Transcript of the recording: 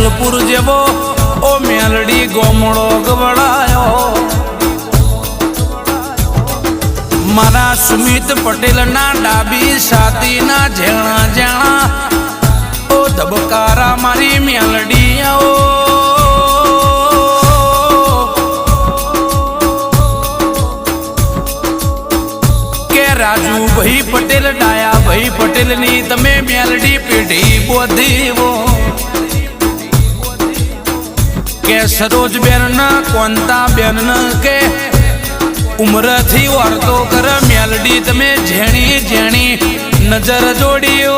લાલપુર જેવો ઓ મેલડી ગોમડો ગવડાયો મારા સુમિત પટેલ ના ડાબી સાતી ના ઝેણા ઝેણા ઓ ધબકારા મારી મેલડી આવો કે રાજુભાઈ પટેલ ડાયા ભાઈ પટેલ ની તમે મેલડી પેઢી બોધીવો કે સરોજ બેન ના કોંતા બેન કે ઉમર થી વાર્તો કર મેલડી તમે જેણી જેણી નજર જોડીઓ